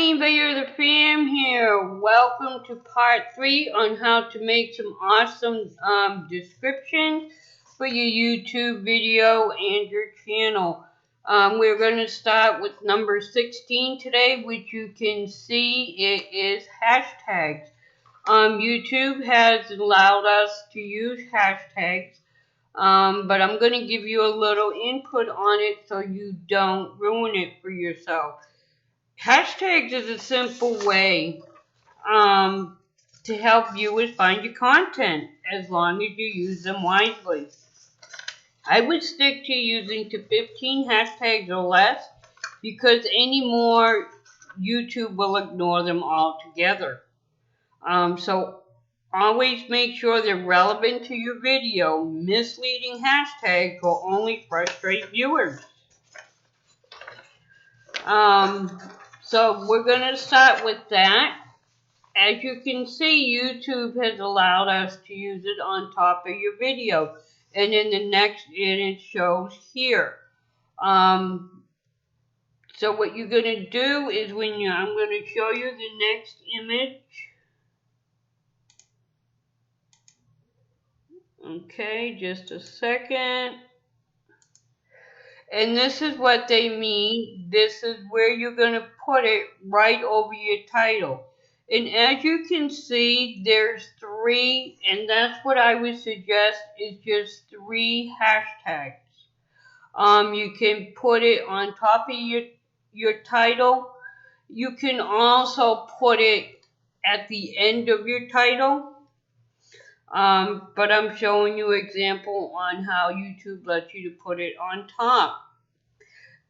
Eileen Veilleux The Fam here. Welcome to part 3 on how to make some awesome descriptions for your YouTube video and your channel. We're going to start with number 16 today, which you can see it is hashtags. YouTube has allowed us to use hashtags, but I'm going to give you a little input on it so you don't ruin it for yourself. Hashtags is a simple way to help viewers find your content as long as you use them wisely. I would stick to using to 15 hashtags or less because any more YouTube will ignore them altogether. So always make sure they're relevant to your video. Misleading hashtags will only frustrate viewers. So we're going to start with that. As you can see, YouTube has allowed us to use it on top of your video. And in the next, and it shows here. So what you're going to do is I'm going to show you the next image. Okay, just a second. And this is what they mean. This is where you're going to put it right over your title. And as you can see, there's 3, and that's what I would suggest is just 3 hashtags. You can put it on top of your title. You can also put it at the end of your title. But I'm showing you an example on how YouTube lets you to put it on top.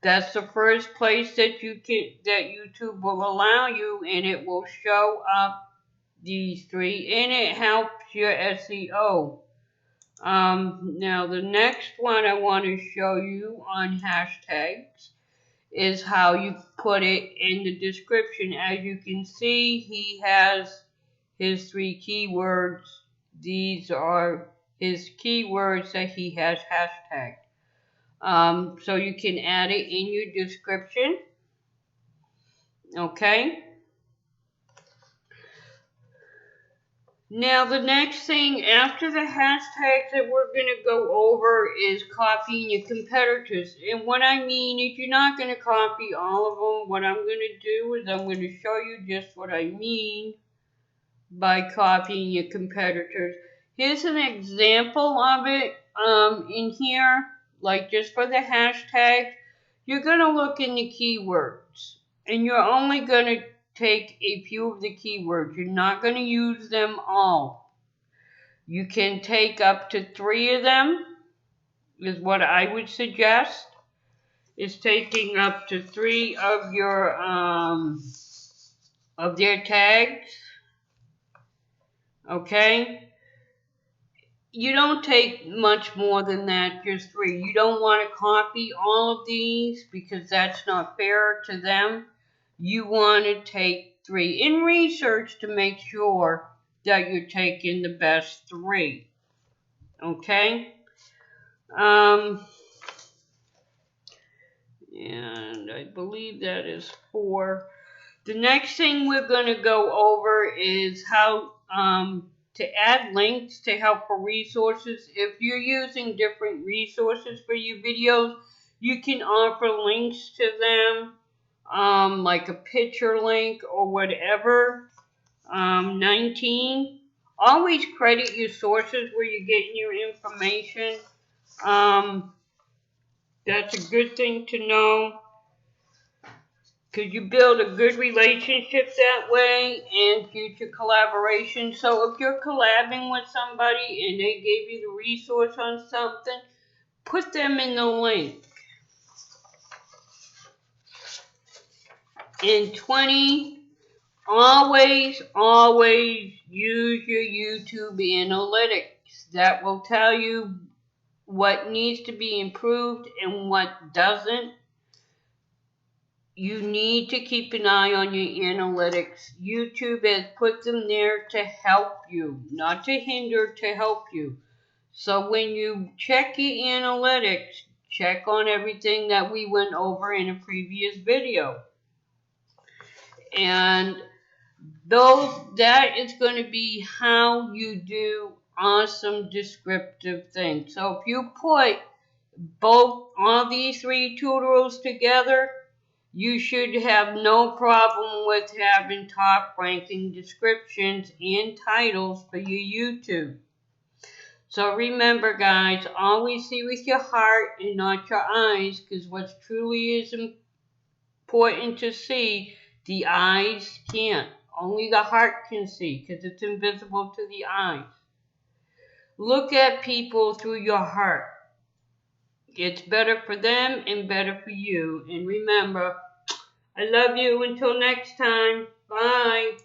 That's the first place that YouTube will allow you, and it will show up these 3, and it helps your SEO. Now the next one I want to show you on hashtags is how you put it in the description. As you can see, he has his 3 keywords. These are his keywords that he has hashtagged. So you can add it in your description. Okay. Now the next thing after the hashtags that we're going to go over is copying your competitors. And what I mean is you're not going to copy all of them. What I'm going to do is I'm going to show you just what I mean by copying your competitors. Here's an example of it in here, like just for the hashtag. You're going to look in the keywords, and you're only going to take a few of the keywords. You're not going to use them all. You can take up to 3 of them, is what I would suggest, is taking up to 3 of your of their tags. Okay? You don't take much more than that, just 3. You don't want to copy all of these because that's not fair to them. You want to take 3 in research to make sure that you're taking the best 3. Okay? And I believe that is 4. The next thing we're going to go over is how to add links to helpful resources. If you're using different resources for your videos, you can offer links to them, like a picture link or whatever. 19. Always credit your sources where you're getting your information. That's a good thing to know, because you build a good relationship that way and future collaboration. So if you're collabing with somebody and they gave you the resource on something, put them in the link. And 20, always use your YouTube analytics. That will tell you what needs to be improved and what doesn't. You need to keep an eye on your analytics. YouTube has put them there to help you, not to hinder, to help you. So when you check your analytics, check on everything that we went over in a previous video. And that is going to be how you do awesome descriptive things. So if you put all these three tutorials together, you should have no problem with having top ranking descriptions and titles for your YouTube. So remember, guys, always see with your heart and not your eyes, because what truly is important to see, the eyes can't. Only the heart can see, because it's invisible to the eyes. Look at people through your heart. It's better for them and better for you. And remember, I love you. Until next time. Bye.